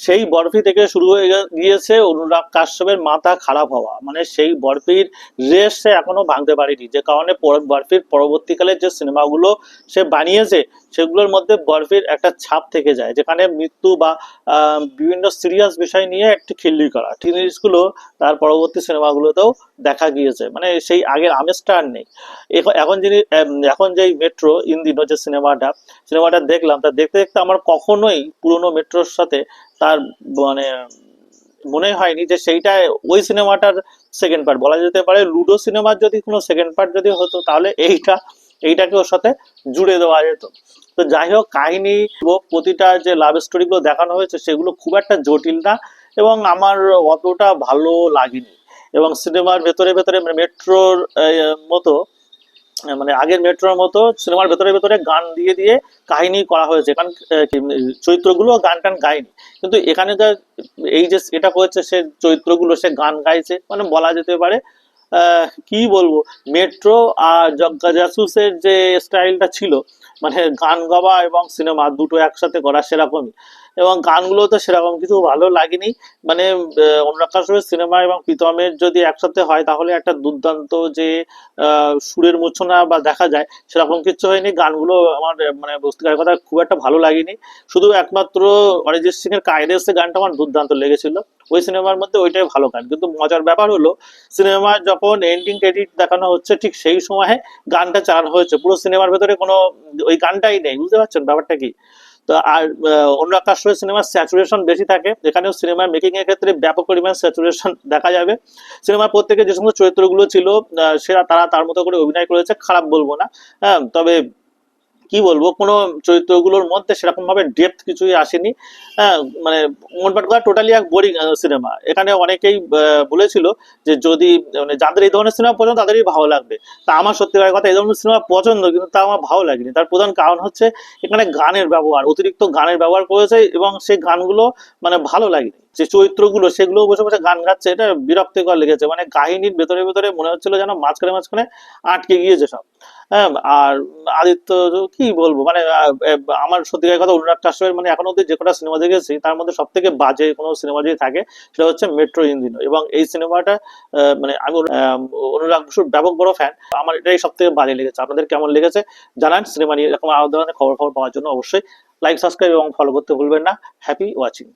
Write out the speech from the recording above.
সেই বরফি থেকে শুরু হয়ে গিয়েছে অনুরাগ কাশ্যপের মাথা খারাপ হওয়া, মানে সেই বরফির রেশ সে এখনো ভাঙতে পারেনি, যে কারণে বরফির পরবর্তীকালে যে সিনেমাগুলো সে বানিয়েছে সেগুলোর মধ্যে বরফির একটা ছাপ থেকে যায়, যেখানে মৃত্যু বা বিভিন্ন সিরিয়াস বিষয় নিয়ে একটি খিল্লি করা জিনিসগুলো তার পরবর্তী সিনেমাগুলোতেও দেখা গিয়েছে। মানে সেই আগের আমেজটা আর নেই। এখন যিনি এখন যেই মেট্রো ইন্দিনো যে সিনেমাটা দেখলাম, তা দেখতে দেখতে আমার কখনোই পুরোনো মেট্রোর সাথে তার মানে মনে হয়নি যে সেইটা ওই সিনেমাটার সেকেন্ড পার্ট বলা যেতে পারে। লুডো সিনেমার যদি কোনো সেকেন্ড পার্ট যদি হতো তাহলে এইটাকে ওর সাথে জুড়ে দেওয়া যেত। তো যাই হোক, কাহিনী ও প্রতিটা যে লাভ স্টোরি গুলো দেখানো হয়েছে সেগুলো খুব একটা জটিল না, এবং আমার অতটা ভালো লাগেনি। এবং সিনেমার ভেতরে ভেতরে মেট্রোর মতো, মানে আগের মেট্রোর মতো সিনেমার ভেতরে ভেতরে গান দিয়ে দিয়ে কাহিনী করা হয়েছে, কারণ চরিত্রগুলো গান টান গায়নি। কিন্তু এখানে যা এই যে এটা করেছে, সে চরিত্রগুলো সে গান গাইছে, মানে বলা যেতে পারে কি বলবো, মেট্রো আর জগ্গা জাসুসের যে স্টাইলটা ছিল, মানে গান গাওয়া এবং সিনেমা দুটো একসাথে করা সেরকমই। এবং গানগুলো তো সেরকম কিছু ভালো লাগেনি। মানে অনুরাগ কাশ্যপের সিনেমা এবং প্রীতমের যদি একসাথে হয় তাহলে একটা দুর্দান্ত যে সুরের মূর্ছনা বা দেখা যায়, সেরকম কিছু হয়নি। গানগুলো আমার মানে বস্তিকার কথা খুব একটা ভালো লাগেনি। শুধু একমাত্র অরিজিৎ সিং এর কায়দেসে গানটা আমার দুর্দান্ত লেগেছিল ওই সিনেমার মধ্যে, ওইটাই ভালো গান। কিন্তু মজার ব্যাপার হলো, সিনেমার যখন এন্ডিং ক্রেডিট দেখানো হচ্ছে ঠিক সেই সময় গানটা চালানো হয়েছে, পুরো সিনেমার ভেতরে কোনো ওই গানটাই নেই। বুঝতে পারছেন ব্যাপারটা কি? তো আর অনুরাগ কাশ্যপের সিনেমার স্যাচুরেশন বেশি থাকে, এখানেও সিনেমার মেকিং এর ক্ষেত্রে ব্যাপক পরিমাণ স্যাচুরেশন দেখা যাবে। সিনেমার প্রত্যেকে যে সমস্ত চরিত্রগুলো ছিল সেরা তারা তার মতো করে অভিনয় করেছে, খারাপ বলবো না। হ্যাঁ, তবে কি বলবো, কোনো চরিত্রগুলোর মধ্যে সেরকম ভাবে ডেপথ কিছুই আসেনি। হ্যাঁ, মানে মোটমাট কথা টোটালি এক বোরিং সিনেমা। এখানে অনেকেই বলেছিল যে যদি মানে যাদের এই ধরনের সিনেমা পছন্দ তাদেরই ভালো লাগবে। তা আমার সত্যিকার কথা এই ধরনের সিনেমা পছন্দ, কিন্তু তা আমার ভালো লাগেনি। তার প্রধান কারণ হচ্ছে এখানে গানের ব্যবহার, অতিরিক্ত গানের ব্যবহার করেছে, এবং সেই গানগুলো মানে ভালো লাগেনি। যে চরিত্রগুলো সেগুলো বসে বসে গান গাচ্ছে, এটা বিরক্তিকর লেগেছে। মানে কাহিনীর ভেতরে ভেতরে মনে হচ্ছিল যেন মাঝখানে মাঝখানে আটকে গিয়েছে সব। হ্যাঁ, আর আদিত্য কি বলবো, মানে আমার সত্যিকার কথা অনুরাগ কাশ্যপের মানে এখন অব্দি যে কটা সিনেমা দেখেছি তার মধ্যে সব থেকে বাজে কোনো সিনেমা যদি থাকে সেটা হচ্ছে মেট্রো ইঞ্জিন। এবং এই সিনেমাটা মানে আমি অনুরাগ বসুর ব্যাপক বড় ফ্যান, আমার এটাই সব থেকে বাজে লেগেছে। আপনাদের কেমন লেগেছে জানান। সিনেমা নিয়ে এরকম আরো ধরনের খবর পাওয়ার জন্য অবশ্যই লাইক, সাবস্ক্রাইব এবং ফলো করতে ভুলবেন না। Happy watching.